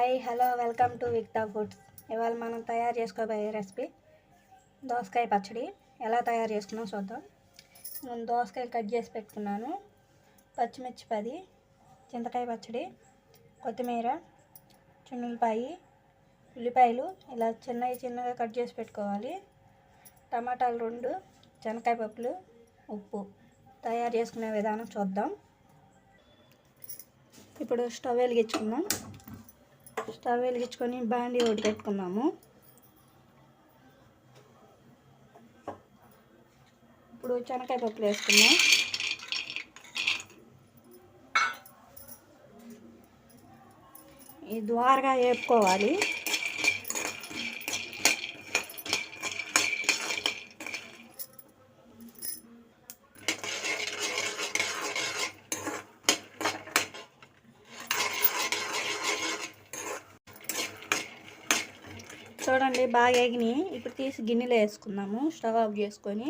Hi hello welcome to Vikta foods. ఇవాళ మనం తయారు చేసుకోబోయే రెసిపీ దోసకాయ పచ్చడి. ఎలా తయారు చేసుకున్నాం చూద్దాం. నేను దోసకాయలు కట్ చేసి పెట్టుకున్నాను, పచ్చిమిర్చి 10, చింతకాయ పచ్చడి, కొత్తిమీర, చున్నులపాయి, ఉల్లిపాయలు ఇలా చిన్నగా కట్ చేసి పెట్టుకోవాలి, టమాటాలు 2, శనగకాయ పప్పులు, ఉప్పు. తయారు చేసుకునే విధానం చూద్దాం. ఇప్పుడు స్టవ్ వెలిగించుకొని బాండీ ఒకటి పెట్టుకున్నాము. ఇప్పుడు శనగకాయ పప్పులు వేసుకున్నాం. ఈ ద్వారగా వేపుకోవాలి. చూడండి బాగా ఎగినాయి. ఇప్పుడు తీసి గిన్నెలో వేసుకున్నాము, స్టవ్ ఆఫ్ చేసుకొని.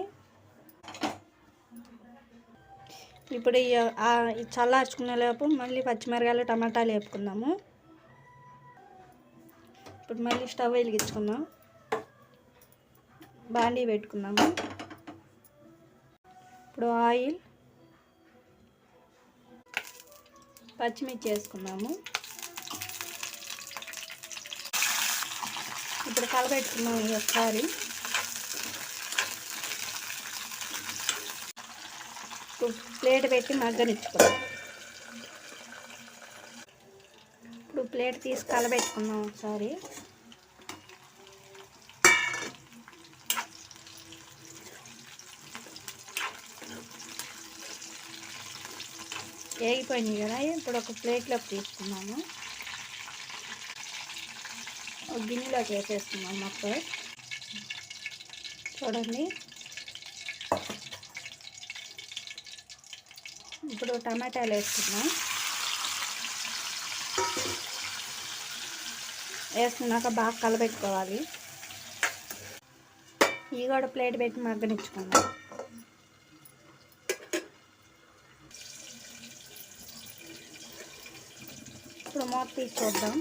ఇప్పుడు ఈ చల్లార్చుకునే లోపు మళ్ళీ పచ్చిమిరకాయలు, టమాటాలు వేపుకుందాము. ఇప్పుడు మళ్ళీ స్టవ్ వెలిగించుకుందాం, బాండీ పెట్టుకున్నాము. ఇప్పుడు ఆయిల్, పచ్చిమిర్చి వేసుకున్నాము. ఇప్పుడు కలపెట్టుకున్నాము ఒకసారి. ప్లేట్ పెట్టి మగ్గనిచ్చుకున్నాం. ఇప్పుడు ప్లేట్ తీసి కలపెట్టుకున్నాం ఒకసారి. వేగిపోయినాయి కదా, ఇప్పుడు ఒక ప్లేట్లోకి తీసుకున్నాము. ఒక గిన్నెలోకి వేసేసుకున్నాం మొత్తం. చూడండి, ఇప్పుడు టమాటాలు వేసుకున్నాం. వేసుకున్నాక బాగా కలపెట్టుకోవాలి. ఇవి కూడా ప్లేట్ పెట్టి మగ్గనిచ్చుకున్నాం. ఇప్పుడు మూత తీసి చూద్దాం.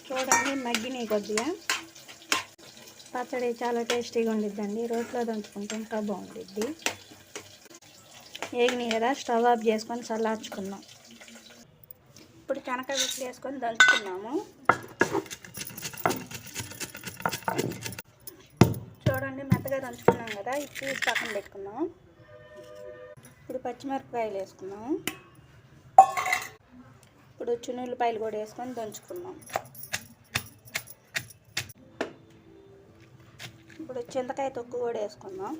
చూడండి మగ్గినాయి కొద్దిగా. పచ్చడి చాలా టేస్టీగా ఉండిద్దండి. రోట్లో దంచుకుంటే ఇంకా బాగుండిద్ది. వేగినాయి కదా, స్టవ్ ఆఫ్ చేసుకొని చల్లార్చుకున్నాం. ఇప్పుడు శనగకాయ పప్పులు వేసుకొని దంచుకున్నాము. చూడండి మెత్తగా దంచుకున్నాం కదా, ఇది తీసి పక్కన పెట్టుకున్నాం. ఇప్పుడు పచ్చిమిరపకాయలు వేసుకున్నాము. ఇప్పుడు చున్నులపాయలు కూడా వేసుకొని దంచుకున్నాం. ఇప్పుడు చింతకాయ తొక్కు కూడా వేసుకుందాం.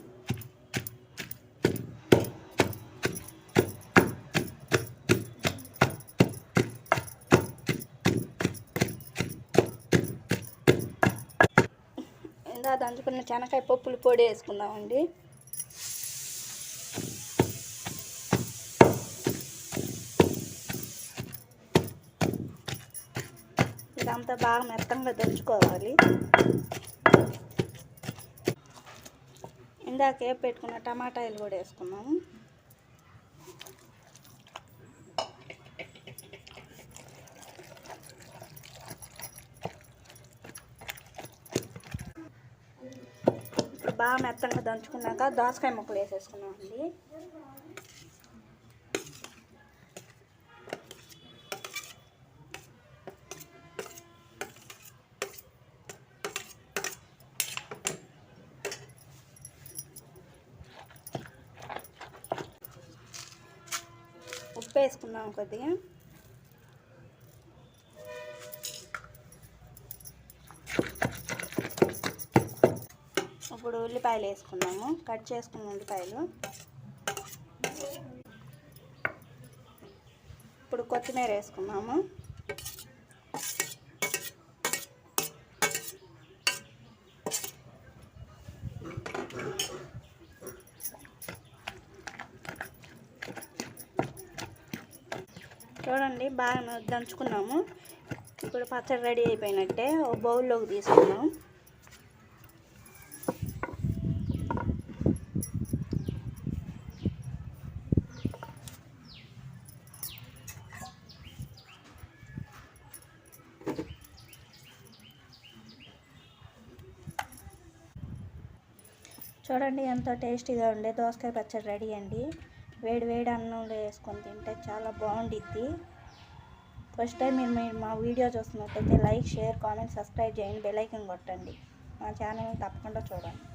ఇందా దంచుకున్న శనగకాయ పప్పులు పొడి వేసుకుందామండి. ఇదంతా బాగా మెత్తంగా దంచుకోవాలి. ఇందాకే పెట్టుకున్న టమాటాలు కూడా వేసుకున్నాము. ఇప్పుడు బాగా మెత్తంగా దంచుకున్నాక దోసకాయ ముక్కలు వేసేసుకున్నామండి. ఉప్పు వేసుకున్నాం కొద్దిగా. ఇప్పుడు ఉల్లిపాయలు వేసుకున్నాము, కట్ చేసుకున్న ఉల్లిపాయలు. ఇప్పుడు కొత్తిమీర వేసుకున్నాము. చూడండి బాగా దంచుకున్నాము. ఇప్పుడు పచ్చడి రెడీ అయిపోయినట్టే. ఒక బౌల్లోకి తీసుకున్నాం. చూడండి ఎంతో టేస్టీగా ఉండే దోసకాయ పచ్చడి రెడీ అండి. వేడి వేడి అన్నంలో వేసుకొని తింటే చాలా బాగుండిద్ది. ఫస్ట్ టైం మీరు మా వీడియో చూస్తున్నట్టయితే లైక్, షేర్, కామెంట్, సబ్స్క్రైబ్ చేయండి. బెల్ ఐకాన్ కొట్టండి. మా ఛానల్ని తప్పకుండా చూడండి.